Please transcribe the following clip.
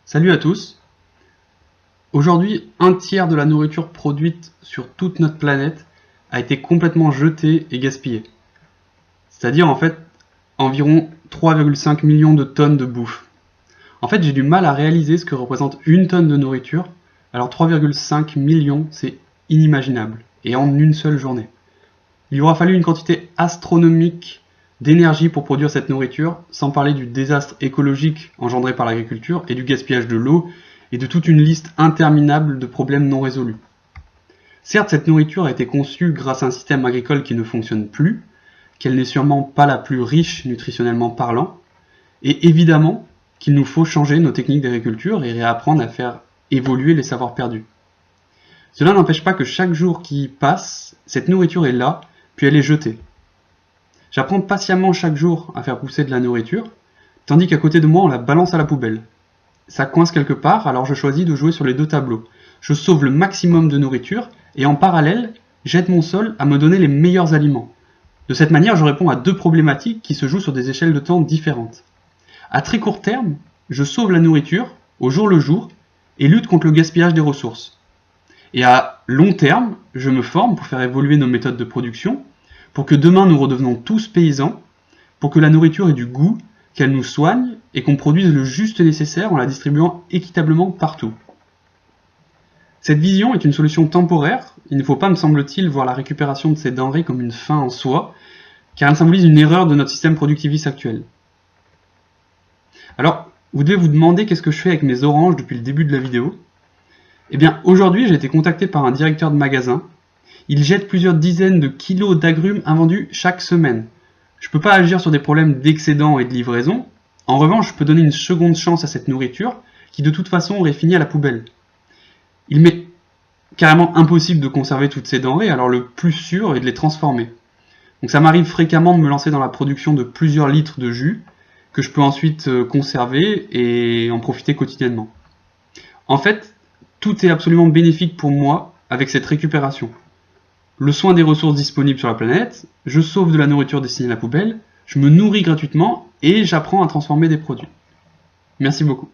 Salut à tous. Aujourd'hui, un tiers de la nourriture produite sur toute notre planète a été complètement jetée et gaspillée. C'est-à-dire en fait environ 3,5 millions de tonnes de bouffe. En fait, j'ai du mal à réaliser ce que représente une tonne de nourriture, alors 3,5 millions, c'est inimaginable, et en une seule journée. Il aura fallu une quantité astronomique d'énergie pour produire cette nourriture, sans parler du désastre écologique engendré par l'agriculture et du gaspillage de l'eau et de toute une liste interminable de problèmes non résolus. Certes, cette nourriture a été conçue grâce à un système agricole qui ne fonctionne plus, qu'elle n'est sûrement pas la plus riche nutritionnellement parlant, et évidemment qu'il nous faut changer nos techniques d'agriculture et réapprendre à faire évoluer les savoirs perdus. Cela n'empêche pas que chaque jour qui passe, cette nourriture est là, puis elle est jetée. J'apprends patiemment chaque jour à faire pousser de la nourriture, tandis qu'à côté de moi on la balance à la poubelle. Ça coince quelque part, alors je choisis de jouer sur les deux tableaux. Je sauve le maximum de nourriture, et en parallèle, j'aide mon sol à me donner les meilleurs aliments. De cette manière, je réponds à deux problématiques qui se jouent sur des échelles de temps différentes. À très court terme, je sauve la nourriture, au jour le jour, et lutte contre le gaspillage des ressources. Et à long terme, je me forme pour faire évoluer nos méthodes de production, pour que demain nous redevenons tous paysans, pour que la nourriture ait du goût, qu'elle nous soigne et qu'on produise le juste nécessaire en la distribuant équitablement partout. Cette vision est une solution temporaire, il ne faut pas, me semble-t-il, voir la récupération de ces denrées comme une fin en soi, car elle symbolise une erreur de notre système productiviste actuel. Alors, vous devez vous demander qu'est-ce que je fais avec mes oranges depuis le début de la vidéo. Eh bien, aujourd'hui j'ai été contacté par un directeur de magasin. Il jette plusieurs dizaines de kilos d'agrumes invendus chaque semaine. Je ne peux pas agir sur des problèmes d'excédent et de livraison. En revanche, je peux donner une seconde chance à cette nourriture qui de toute façon aurait fini à la poubelle. Il m'est carrément impossible de conserver toutes ces denrées, alors le plus sûr est de les transformer. Donc ça m'arrive fréquemment de me lancer dans la production de plusieurs litres de jus que je peux ensuite conserver et en profiter quotidiennement. En fait, tout est absolument bénéfique pour moi avec cette récupération. Le soin des ressources disponibles sur la planète, je sauve de la nourriture destinée à la poubelle, je me nourris gratuitement et j'apprends à transformer des produits. Merci beaucoup.